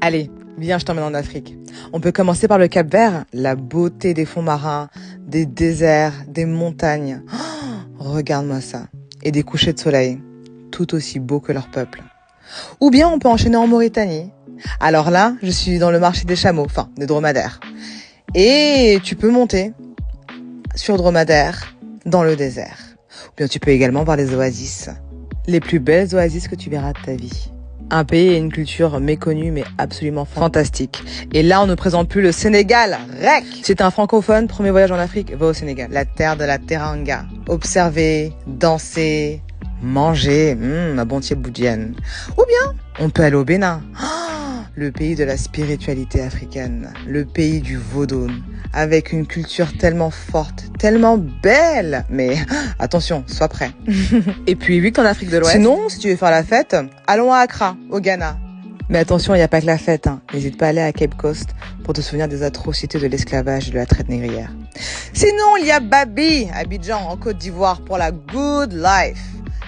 Allez, viens, je t'emmène en Afrique. On peut commencer par le Cap-Vert, la beauté des fonds marins, des déserts, des montagnes. Oh, regarde-moi ça. Et des couchers de soleil, tout aussi beaux que leur peuple. Ou bien on peut enchaîner en Mauritanie. Alors là, je suis dans le marché des chameaux, enfin des dromadaires. Et tu peux monter sur dromadaire dans le désert. Ou bien tu peux également voir les oasis. Les plus belles oasis que tu verras de ta vie. Un pays et une culture méconnue mais absolument fantastique. Et là, on ne présente plus le Sénégal. Rec! C'est un francophone, premier voyage en Afrique, va au Sénégal. La terre de la teranga. Observer, danser, manger, un bon tiers boudienne. Ou bien, on peut aller au Bénin. Le pays de la spiritualité africaine. Le pays du vaudou. Avec une culture tellement forte, tellement belle. Mais attention, sois prêt. Et puis, vu que t'es en Afrique de l'Ouest. Sinon, si tu veux faire la fête, allons à Accra, au Ghana. Mais attention, il n'y a pas que la fête. N'hésite pas à aller à Cape Coast pour te souvenir des atrocités de l'esclavage et de la traite négrière. Sinon, il y a Babi, Abidjan, en Côte d'Ivoire, pour la good life.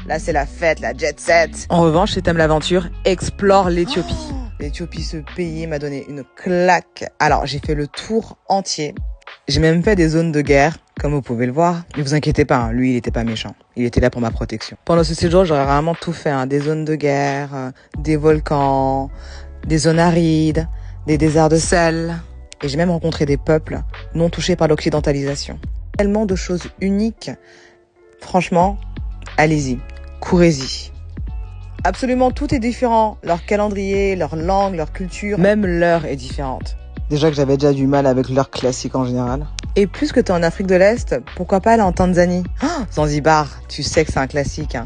Là, c'est la fête, la jet set. En revanche, si t'aimes l'aventure, explore l'Éthiopie. L'Éthiopie, ce pays m'a donné une claque. Alors, j'ai fait le tour entier. J'ai même fait des zones de guerre, comme vous pouvez le voir. Ne vous inquiétez pas, lui, il était pas méchant. Il était là pour ma protection. Pendant ce séjour, j'aurais vraiment tout fait. Des zones de guerre, des volcans, des zones arides, des déserts de sel. Et j'ai même rencontré des peuples non touchés par l'occidentalisation. Tellement de choses uniques. Franchement, allez-y, courez-y. Absolument tout est différent. Leur calendrier, leur langue, leur culture, même l'heure est différente. Déjà que j'avais déjà du mal avec l'heure classique en général. Et plus que t'es en Afrique de l'Est, pourquoi pas aller en Tanzanie? Zanzibar, tu sais que c'est un classique.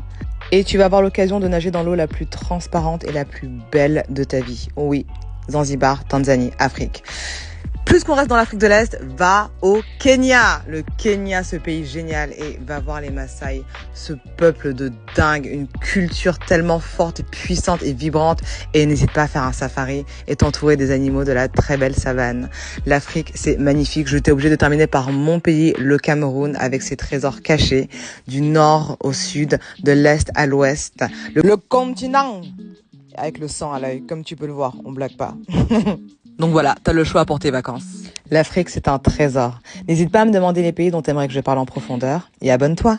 Et tu vas avoir l'occasion de nager dans l'eau la plus transparente et la plus belle de ta vie. Oh oui, Zanzibar, Tanzanie, Afrique. Plus qu'on reste dans l'Afrique de l'Est, va au Kenya. Le Kenya, ce pays génial, et va voir les Maasai, ce peuple de dingue, une culture tellement forte et puissante et vibrante. Et n'hésite pas à faire un safari et t'entourer des animaux de la très belle savane. L'Afrique, c'est magnifique. Je t'ai obligé de terminer par mon pays, le Cameroun, avec ses trésors cachés du nord au sud, de l'est à l'ouest. Le continent, avec le sang à l'œil, comme tu peux le voir, on blague pas. Donc voilà, t'as le choix pour tes vacances. L'Afrique, c'est un trésor. N'hésite pas à me demander les pays dont t'aimerais que je parle en profondeur et abonne-toi.